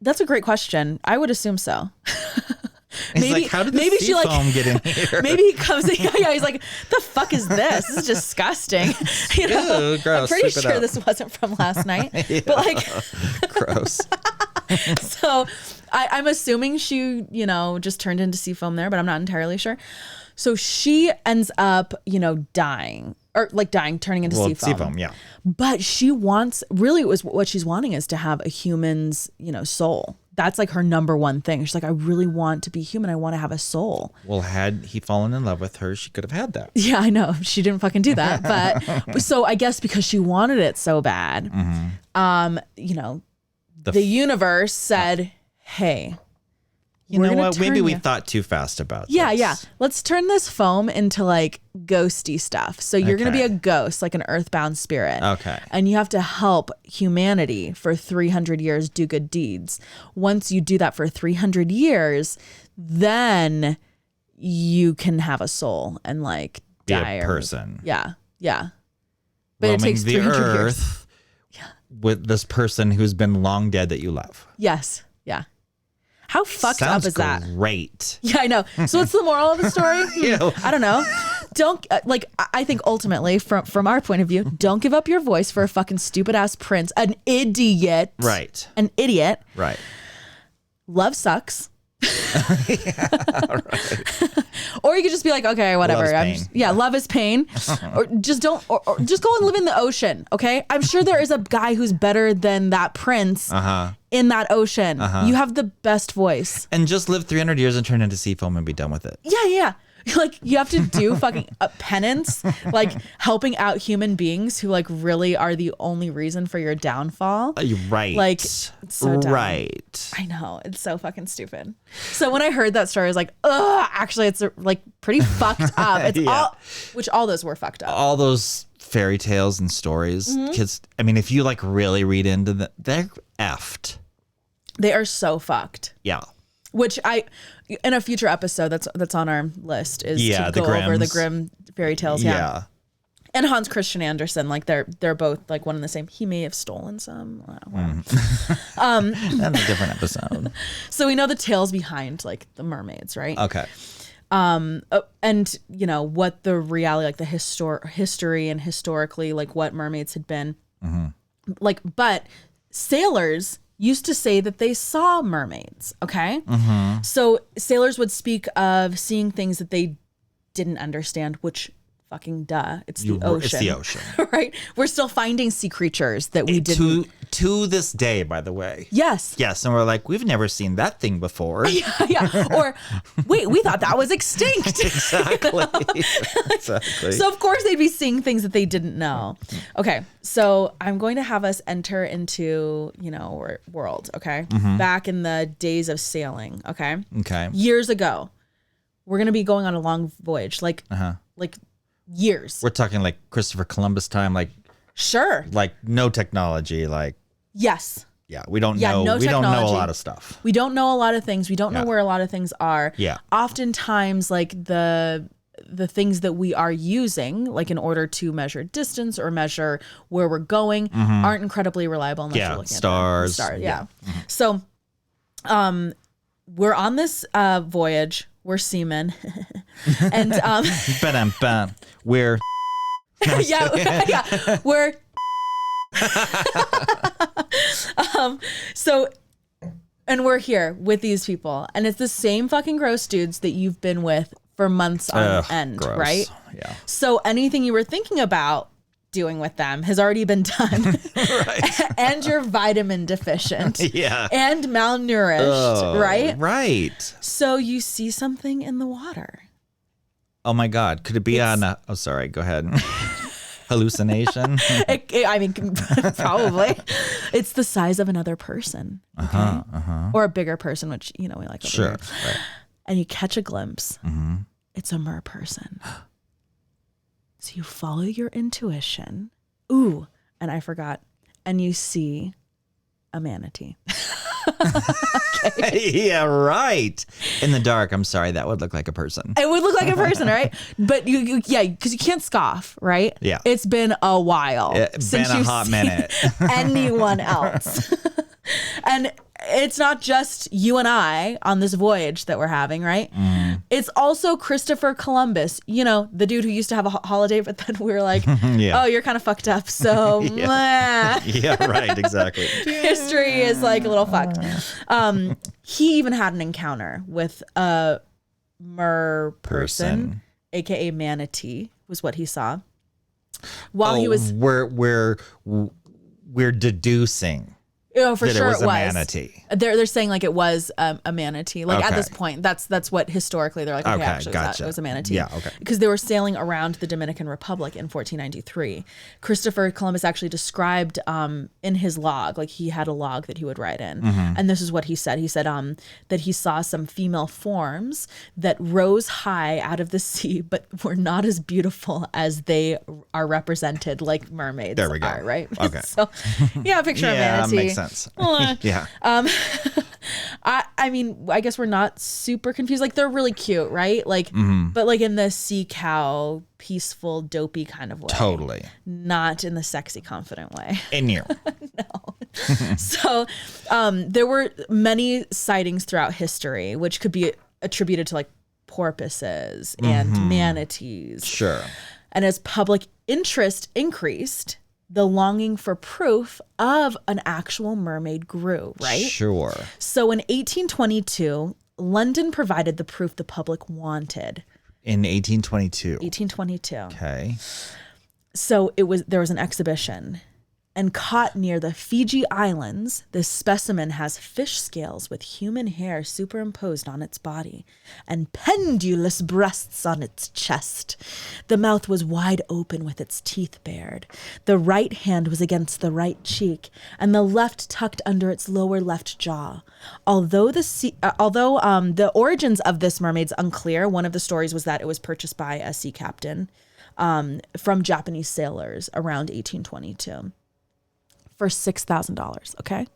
That's a great question. I would assume so. He's like, how did the sea foam get in here? Maybe he comes in, yeah, he's like, the fuck is this? This is disgusting. You know, ew, gross. I'm pretty sure this wasn't from last night. Yeah. But like, gross. So I'm assuming she, just turned into sea foam there, but I'm not entirely sure. So she ends up, dying. Or like dying, turning into sea foam. Sea foam, yeah. But she wants, really it was what she's wanting is to have a human's, soul. That's like her number one thing. She's like, I really want to be human. I want to have a soul. Well, had he fallen in love with her, she could have had that. Yeah, I know. She didn't fucking do that. But so I guess because she wanted it so bad, the universe said, hey, you know what? Maybe we thought too fast about this. Yeah. Let's turn this foam into like ghosty stuff. So you're going to be a ghost, like an earthbound spirit. Okay. And you have to help humanity for 300 years do good deeds. Once you do that for 300 years, then you can have a soul and like be die. A person. Yeah. But roaming it takes 300 the years. earth with this person who's been long dead that you love. Yes. Yeah. How fucked Sounds up is that? Great. Yeah, I know. So what's the moral of the story? Ew. I don't know. Don't I think ultimately from our point of view, don't give up your voice for a fucking stupid ass prince, an idiot. Right. An idiot. Right. Love sucks. Yeah, right. Or you could just be like, okay, whatever. Love's pain. Love is pain. Or just don't, or just go and live in the ocean. Okay. I'm sure there is a guy who's better than that prince in that ocean. You have the best voice. And just live 300 years and turn into sea foam and be done with it. Yeah. Like you have to do fucking penance, like helping out human beings who like really are the only reason for your downfall. Right. Like it's so dumb. Right. I know, it's so fucking stupid. So when I heard that story, I was like, ugh, actually it's like pretty fucked up. It's all those were fucked up. All those fairy tales and stories, kids. I mean, if you like really read into them, they're effed. They are so fucked. Yeah. Which in a future episode that's on our list is to go over the Grimm fairy tales. Yeah. And Hans Christian Andersen, like they're both like one and the same. He may have stolen some. That's a different episode. So we know the tales behind like the mermaids, right? Okay. And what the reality, like the history and historically, like what mermaids had been. Like, but sailors used to say that they saw mermaids, okay? So sailors would speak of seeing things that they didn't understand, which fucking duh, it's the ocean. It's the ocean. Right? We're still finding sea creatures that we didn't. To this day, by the way. Yes. Yes, and we're like, we've never seen that thing before. Yeah. Or, wait, we thought that was extinct. Exactly. Exactly. So, of course, they'd be seeing things that they didn't know. Okay, so I'm going to have us enter into, world, okay? Back in the days of sailing, okay? Okay. Years ago. We're going to be going on a long voyage, like years. We're talking like Christopher Columbus time, like sure. Like no technology, like yes. Yeah, we don't know. No we technology. Don't know a lot of stuff. We don't know a lot of things. We don't know where a lot of things are. Yeah. Oftentimes, like the things that we are using, like in order to measure distance or measure where we're going, aren't incredibly reliable unless you're looking stars. at stars. Yeah. So, we're on this voyage. We're seamen, and we're we're so, and we're here with these people, and it's the same fucking gross dudes that you've been with for months on end, gross. Right? Yeah. So anything you were thinking about doing with them has already been done. Right. And you're vitamin deficient. Yeah. And malnourished, right? Right. So you see something in the water. Oh my God. Could it be sorry, go ahead. Hallucination? I mean, probably. It's the size of another person. Okay? Or a bigger person, which, we like. Sure. Right. And you catch a glimpse. It's a mer person. So you follow your intuition Ooh, and I forgot. And you see a manatee. Yeah, right. In the dark, I'm sorry, that would look like a person. It would look like a person, right? But because you can't scoff, right? Yeah. It's been a while It's been a hot minute. Anyone else. And it's not just you and I on this voyage that we're having, right? It's also Christopher Columbus, the dude who used to have a holiday, but then we were like, oh, you're kind of fucked up. So, yeah, right, exactly. History is like a little fucked. He even had an encounter with a person, aka manatee, was what he saw. While he was, we're deducing. For that sure it was a manatee. They're saying like it was a manatee. Like at this point, that's what historically they're like. Okay, actually, gotcha. It was a manatee. Yeah, okay. Because they were sailing around the Dominican Republic in 1493. Christopher Columbus actually described in his log, like he had a log that he would write in, and this is what he said. He said that he saw some female forms that rose high out of the sea, but were not as beautiful as they are represented, like mermaids. There we go. Are, right? Okay. So, picture a manatee. Makes sense. Yeah. I mean, I guess we're not super confused. Like they're really cute, right? Like, but like in the sea cow, peaceful, dopey kind of way. Totally. Not in the sexy, confident way. In you. No. So, there were many sightings throughout history, which could be attributed to like porpoises and manatees. Sure. And as public interest increased, the longing for proof of an actual mermaid grew, right? Sure. So in 1822, London provided the proof the public wanted. In 1822. 1822. Okay. So there was an exhibition, and caught near the Fiji Islands, this specimen has fish scales with human hair superimposed on its body and pendulous breasts on its chest. The mouth was wide open with its teeth bared. The right hand was against the right cheek and the left tucked under its lower left jaw. Although the origins of this mermaid's unclear, one of the stories was that it was purchased by a sea captain from Japanese sailors around 1822. For $6,000, okay?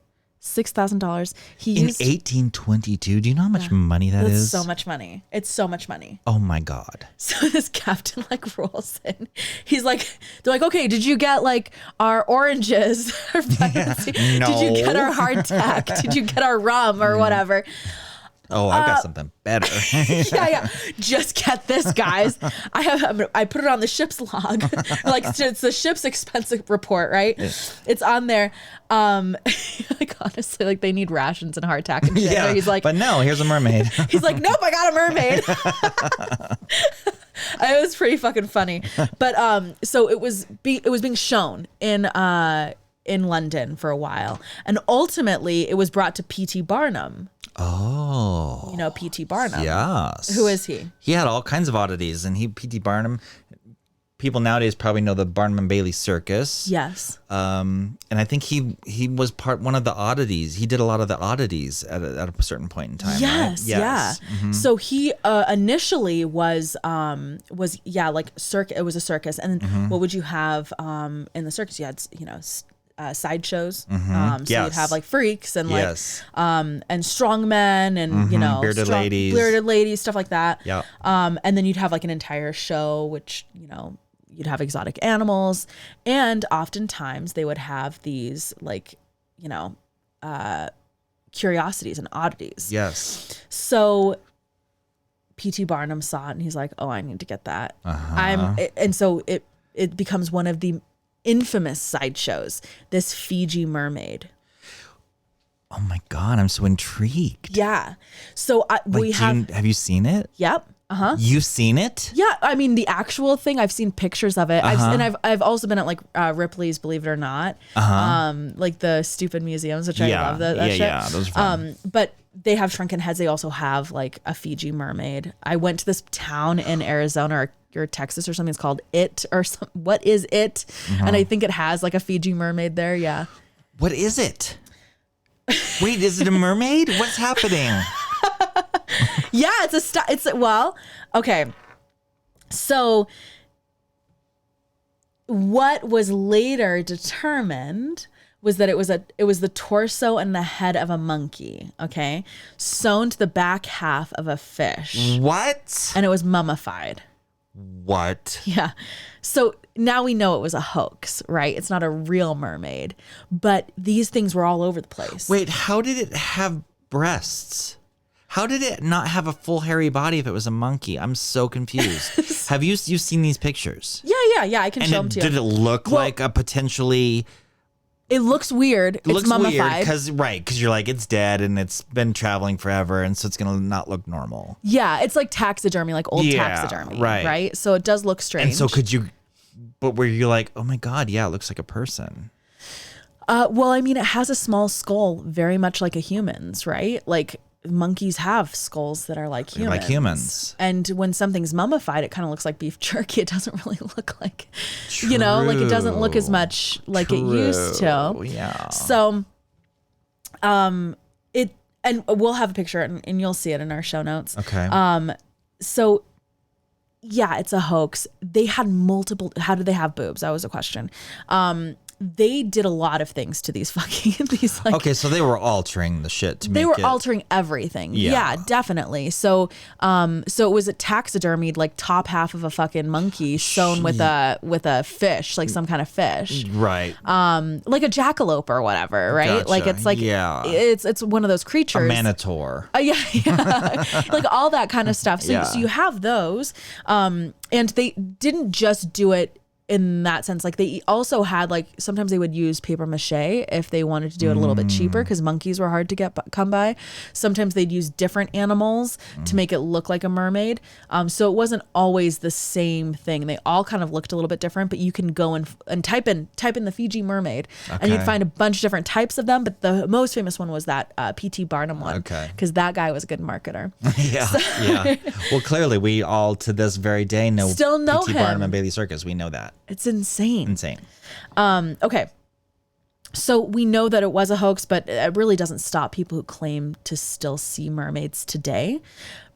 $6,000. In 1822, do you know how much money that is? So much money. It's so much money. Oh my God. So this captain like rolls in. He's like, they're like, okay, did you get like our oranges? No. Did you get our hardtack? Did you get our rum or whatever? Oh, I've got something better. Yeah. Just get this, guys. I put it on the ship's log. Like it's the ship's expense report, right? Yeah. It's on there. Like honestly, like they need rations and hardtack and shit. Yeah, so he's like, but no, here's a mermaid. He's like, nope, I got a mermaid. It was pretty fucking funny. But so it was being shown in London for a while, and ultimately it was brought to P.T. Barnum. Oh. You know P.T. Barnum? Yes. Who is he? He had all kinds of oddities, and P.T. Barnum, people nowadays probably know the Barnum and Bailey Circus. Yes. And I think he was one of the oddities. He did a lot of the oddities at a certain point in time. Yes. Right? Yes. Yeah. Mm-hmm. So he initially was like it was a circus, and what would you have in the circus? You had sideshows. So you'd have like freaks and like and strong men and bearded ladies, stuff like that. Yeah. And then you'd have like an entire show, which you'd have exotic animals, and oftentimes they would have these like curiosities and oddities. Yes. So P.T. Barnum saw it and he's like, oh, I need to get that. And so it becomes one of the infamous sideshows, this Fiji mermaid. Oh my God, I'm so intrigued. Yeah. So have you seen it? Yep. You've seen it? Yeah. I mean, the actual thing, I've seen pictures of it. I've also been at like Ripley's, believe it or not. Like the stupid museums, which I love that shit. Yeah, those are fun. But they have shrunken heads. They also have like a Fiji mermaid. I went to this town in Arizona or Texas or something. It's called It or something. What is It? And I think it has like a Fiji mermaid there. Yeah. What is it? Wait, is it a mermaid? What's happening? Yeah, okay. So what was later determined was that it was the torso and the head of a monkey, okay, sewn to the back half of a fish. What? And it was mummified. What? Yeah. So now we know it was a hoax, right? It's not a real mermaid, but these things were all over the place. Wait, how did it have breasts? How did it not have a full hairy body if it was a monkey? I'm so confused. Have you've seen these pictures? Yeah. I can show them to you. Did it look like a potentially... It looks weird. It's mummified. Because you're like, it's dead and it's been traveling forever, and so it's going to not look normal. Yeah, it's like taxidermy, like old taxidermy, right? So it does look strange. And so but were you like, oh my God, yeah, it looks like a person? Well, I mean, it has a small skull, very much like a human's, right? Like monkeys have skulls that are like humans. Like humans. And when something's mummified, it kind of looks like beef jerky. It doesn't really look like, like it doesn't look as much like it used to. Yeah. So, and we'll have a picture and you'll see it in our show notes. Okay. So yeah, it's a hoax. They had multiple, how did they have boobs? That was a question. They did a lot of things to these okay, so they were altering the shit to make it. They were altering everything. Yeah, definitely. So it was a taxidermied like top half of a fucking monkey sewn with a fish, like some kind of fish. Right. Like a jackalope or whatever, right? Gotcha. Like it's like it's one of those creatures. A manotaur. Yeah. Like all that kind of stuff. So you have those. And they didn't just do it in that sense. Like they also had like, sometimes they would use paper mache if they wanted to do it a little bit cheaper because monkeys were hard to come by. Sometimes they'd use different animals to make it look like a mermaid. So it wasn't always the same thing. They all kind of looked a little bit different, but you can go and type in the Fiji mermaid and you'd find a bunch of different types of them. But the most famous one was that P.T. Barnum one. Okay. Because that guy was a good marketer. Yeah. Well, clearly we all to this very day still know P.T. him. Barnum and Bailey Circus. We know that. It's insane. Okay. So we know that it was a hoax, but it really doesn't stop people who claim to still see mermaids today.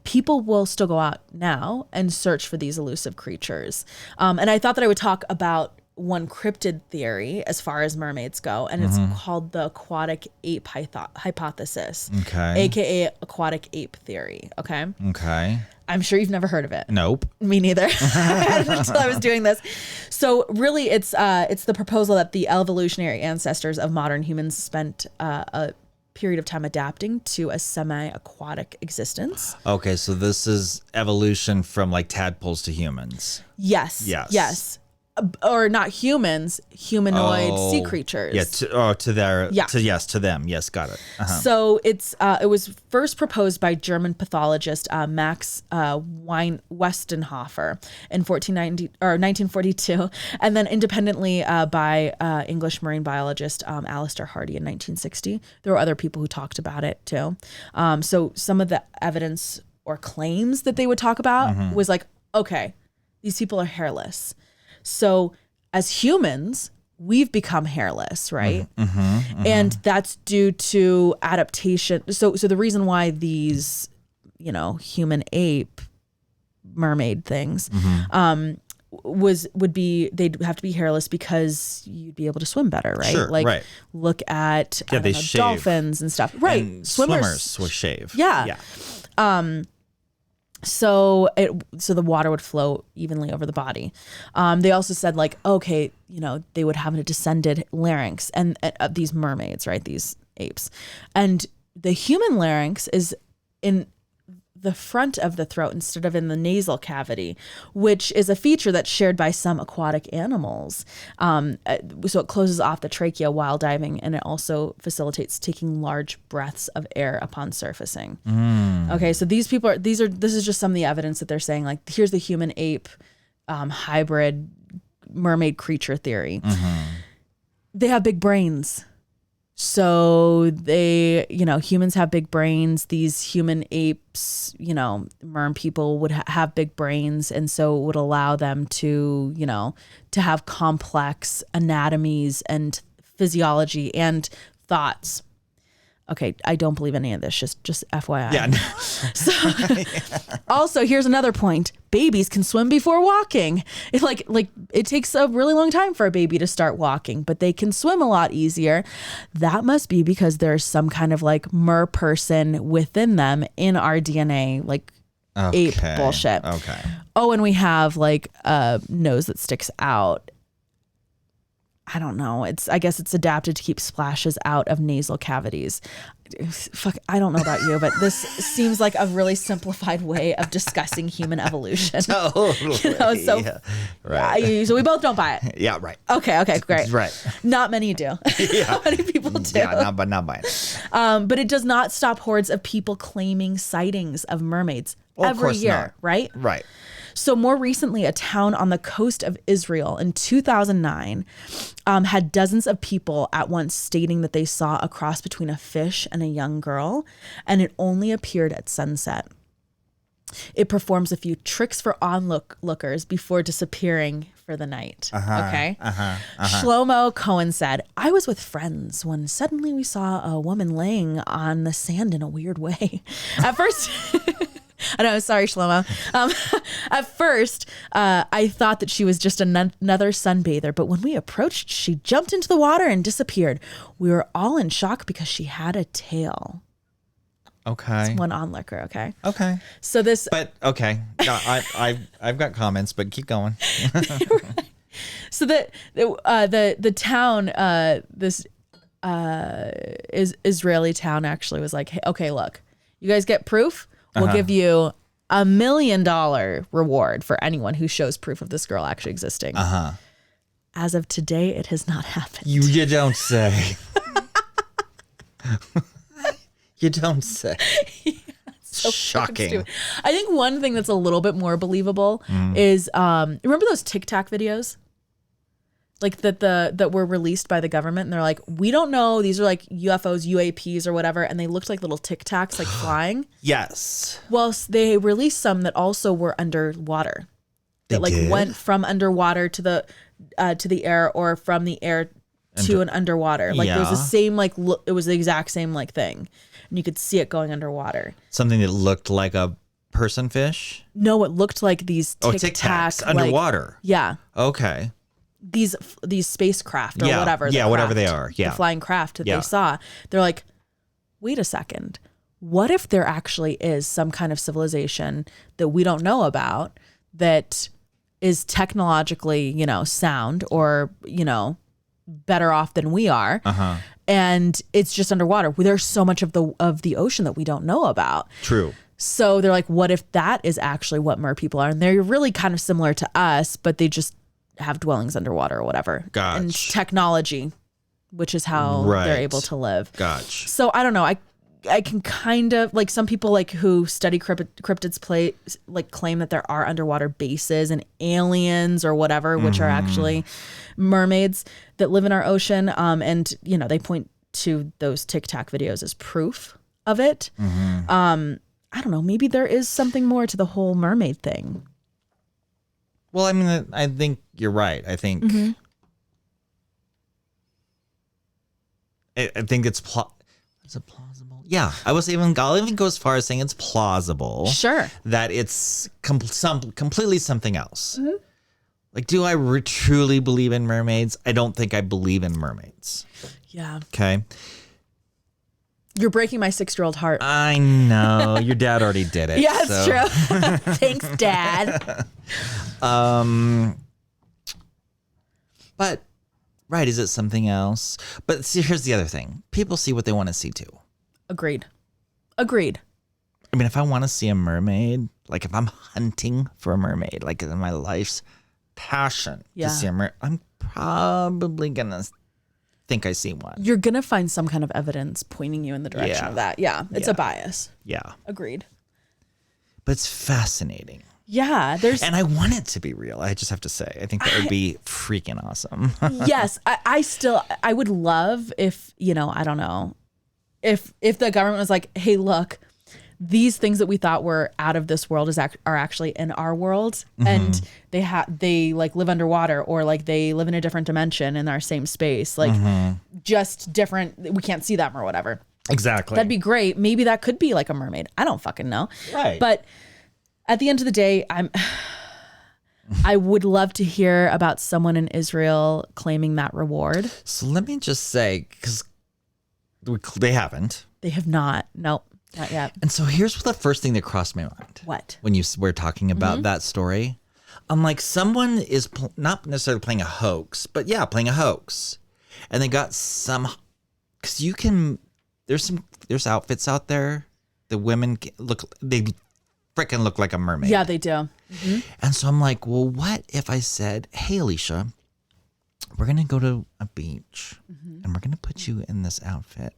People will still go out now and search for these elusive creatures. And I thought that I would talk about one cryptid theory as far as mermaids go, and it's called the aquatic ape hypothesis, aka aquatic ape theory. Okay. I'm sure you've never heard of it. Nope. Me neither. Until I was doing this. So really, it's the proposal that the evolutionary ancestors of modern humans spent a period of time adapting to a semi-aquatic existence. Okay, so this is evolution from like tadpoles to humans. Yes. Or not humans, humanoid sea creatures. Yeah, to them. Yes, got it. So it was first proposed by German pathologist Max Westenhofer in 1942, and then independently by English marine biologist Alistair Hardy in 1960. There were other people who talked about it too. So some of the evidence or claims that they would talk about was like, okay, these people are hairless. So as humans, we've become hairless, right? And that's due to adaptation. So the reason why these, human ape mermaid things would be they'd have to be hairless because you'd be able to swim better, right? Sure, right. Look at dolphins and stuff. Right. And swimmers will shave. Yeah. So the water would flow evenly over the body. They also said like, okay, they would have a descended larynx and these mermaids, right? These apes. And the human larynx is in the front of the throat instead of in the nasal cavity, which is a feature that's shared by some aquatic animals. So it closes off the trachea while diving, and it also facilitates taking large breaths of air upon surfacing. Okay, so this is just some of the evidence that they're saying, like, here's the human ape hybrid mermaid creature theory. They have big brains. So they, humans have big brains. These human apes, merm people would have big brains. And so it would allow them to, to have complex anatomies and physiology and thoughts. Okay, I don't believe any of this. Just FYI. Yeah. So, also, here's another point: babies can swim before walking. It takes a really long time for a baby to start walking, but they can swim a lot easier. That must be because there's some kind of like mer person within them in our DNA, like ape bullshit. Okay. Oh, and we have like a nose that sticks out. I don't know. I guess it's adapted to keep splashes out of nasal cavities. Fuck, I don't know about you, but this seems like a really simplified way of discussing human evolution. Totally. So, yeah. Right. So we both don't buy it. Yeah, right. Okay, great. Right. Not many do. Yeah. Not many people do. Yeah, not buying it. But it does not stop hordes of people claiming sightings of mermaids every year, not. right? Right. So more recently, a town on the coast of Israel in 2009 had dozens of people at once stating that they saw a cross between a fish and a young girl, and it only appeared at sunset. It performs a few tricks for onlookers before disappearing for the night. Okay? Shlomo Cohen said, "I was with friends when suddenly we saw a woman laying on the sand in a weird way. At first..." I know, sorry, Shlomo. At first, I thought that she was just another sunbather, but when we approached, she jumped into the water and disappeared. We were all in shock because she had a tail. Okay. It's one onlooker, okay? Okay. So this... But, okay. No, I've got comments, but keep going. So the town, this Israeli town actually was like, hey, okay, look, you guys get proof? We'll give you $1 million reward for anyone who shows proof of this girl actually existing. As of today, it has not happened. You don't say. You don't say. So shocking. I think one thing that's a little bit more believable is remember those TikTok videos? Like that were released by the government, and they're like, we don't know, these are like UFOs, UAPs or whatever, and they looked like little Tic Tacs like flying. Yes. Well, they released some that also were underwater. That went from underwater to the air, or from the air to an underwater. Like it was the same it was the exact same like thing, and you could see it going underwater. Something that looked like a person fish? No, it looked like these Tic Tacs underwater. Yeah. Okay. These spacecraft or whatever. Yeah, whatever they are. Yeah. The flying craft that they saw. They're like, wait a second. What if there actually is some kind of civilization that we don't know about that is technologically, sound or, better off than we are. And it's just underwater. There's so much of the ocean that we don't know about. True. So they're like, what if that is actually what mer people are? And they're really kind of similar to us, but they just have dwellings underwater or whatever. Gotcha. And technology, which is how they're able to live. Gotcha. So I don't know. I can kind of like some people like who study cryptids claim that there are underwater bases and aliens or whatever, which are actually mermaids that live in our ocean. And they point to those TikTok videos as proof of it. I don't know. Maybe there is something more to the whole mermaid thing. Well, I mean, I think you're right. I think I think is it plausible? Yeah, I'll even go as far as saying it's plausible. Sure. That it's completely something else. Like, do I truly believe in mermaids? I don't think I believe in mermaids. Yeah. Okay. You're breaking my 6-year-old heart. I know. Your dad already did it. Yeah, it's true. Thanks, Dad. But, right, is it something else? But see, here's the other thing. People see what they want to see, too. Agreed. I mean, if I want to see a mermaid, like if I'm hunting for a mermaid, like in my life's passion to see a mermaid, I'm probably going to think I see one. You're going to find some kind of evidence pointing you in the direction of that. Yeah, it's a bias. Yeah. Agreed. But it's fascinating. Yeah, and I want it to be real. I just have to say, I think that would be freaking awesome. Yes, I would love if, I don't know, if the government was like, hey, look, these things that we thought were out of this world are actually in our world, and they like live underwater, or like they live in a different dimension in our same space, like just different. We can't see them or whatever. Exactly. That'd be great. Maybe that could be like a mermaid. I don't fucking know. Right. But at the end of the day, I would love to hear about someone in Israel claiming that reward. So let me just say, because they haven't. They have not. Nope, not yet. And so here's the first thing that crossed my mind. What? When you were talking about that story. I'm like, someone is not necessarily playing a hoax, but yeah, playing a hoax. And they got some, because you can, there's outfits out there. The women they freaking look like a mermaid. Yeah, they do. Mm-hmm. And so I'm like, well, what if I said, hey, Alesha, we're going to go to a beach and we're going to put you in this outfit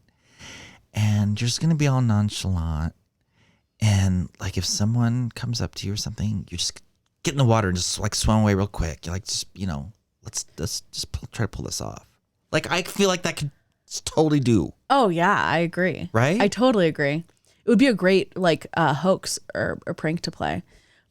and you're just going to be all nonchalant. And like, if someone comes up to you or something, you just get in the water and just like swim away real quick. You're like, just, let's just try to pull this off. Like, I feel like that could totally do. Oh yeah, I agree. Right? I totally agree. It would be a great like hoax or prank to play.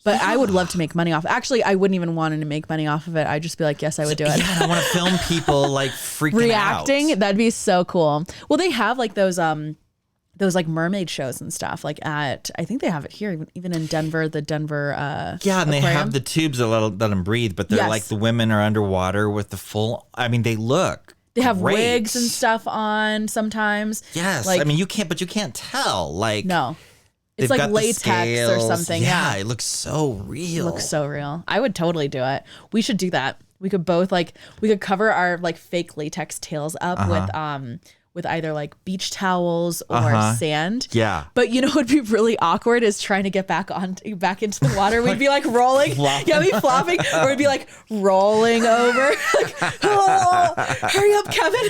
But I would love to make money off. Actually, I wouldn't even want to make money off of it. I'd just be like, yes, I would do it. Yeah, I want to film people like freaking reacting. out. That'd be so cool. Well, they have like those like mermaid shows and stuff. Like I think they have it here, even in Denver, the Denver yeah, and aquarium. they have the tubes that let them breathe, but they're like the women are underwater with the full. I mean, they look. They have great. wigs and stuff on sometimes. Yes, like, I mean you can't tell. Like no. It's like latex or something. Yeah, it looks so real. It looks so real. I would totally do it. We should do that. We could both we could cover our like fake latex tails up with either like beach towels or sand. Yeah. But you know what would be really awkward is trying to get back into the water. We'd be like rolling. Yeah, we'd be flopping. Or we'd be like rolling over. Like, oh, hurry up, Kevin.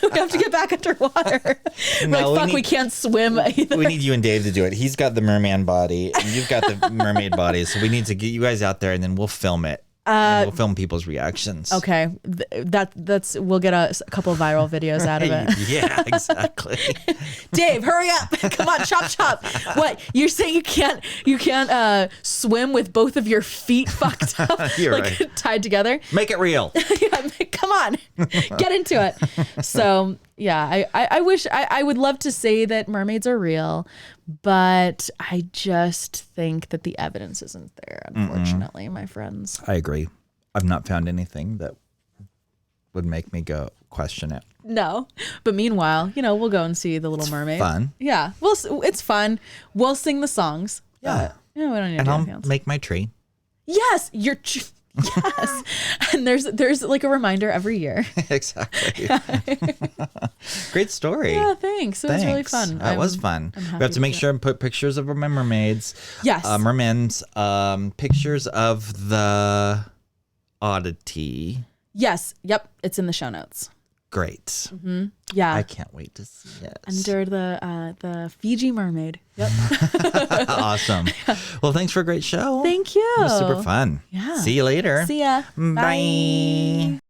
We have to get back underwater. No, fuck, we can't swim either. We need you and Dave to do it. He's got the merman body and you've got the mermaid body. So we need to get you guys out there and then we'll film it. And we'll film people's reactions. Okay, that's we'll get a couple of viral videos out of it. Yeah, exactly. Dave, hurry up! Come on, chop. What, you're saying you can't swim with both of your feet fucked up, You're like right. tied together? Make it real. Yeah, come on, get into it. So yeah, I wish I would love to say that mermaids are real, but I just think that the evidence isn't there, unfortunately, my friends. I agree. I've not found anything that would make me go question it. No, but meanwhile, we'll go and see The Little Mermaid. Fun. Yeah, it's fun. We'll sing the songs. Yeah. We don't need to And do I'll anything else. make my tree. Yes, yes. And there's like a reminder every year. Exactly. Great story. Yeah, thanks. It was really fun. That was fun. We have to make sure and put pictures of my mermaids. Yes. Mermaids. Pictures of the oddity. Yes. Yep. It's in the show notes. Great. Yeah. I can't wait to see it. Under the Fiji mermaid. Yep. Awesome. Well, thanks for a great show. Thank you. It was super fun. Yeah. See you later. See ya. Bye.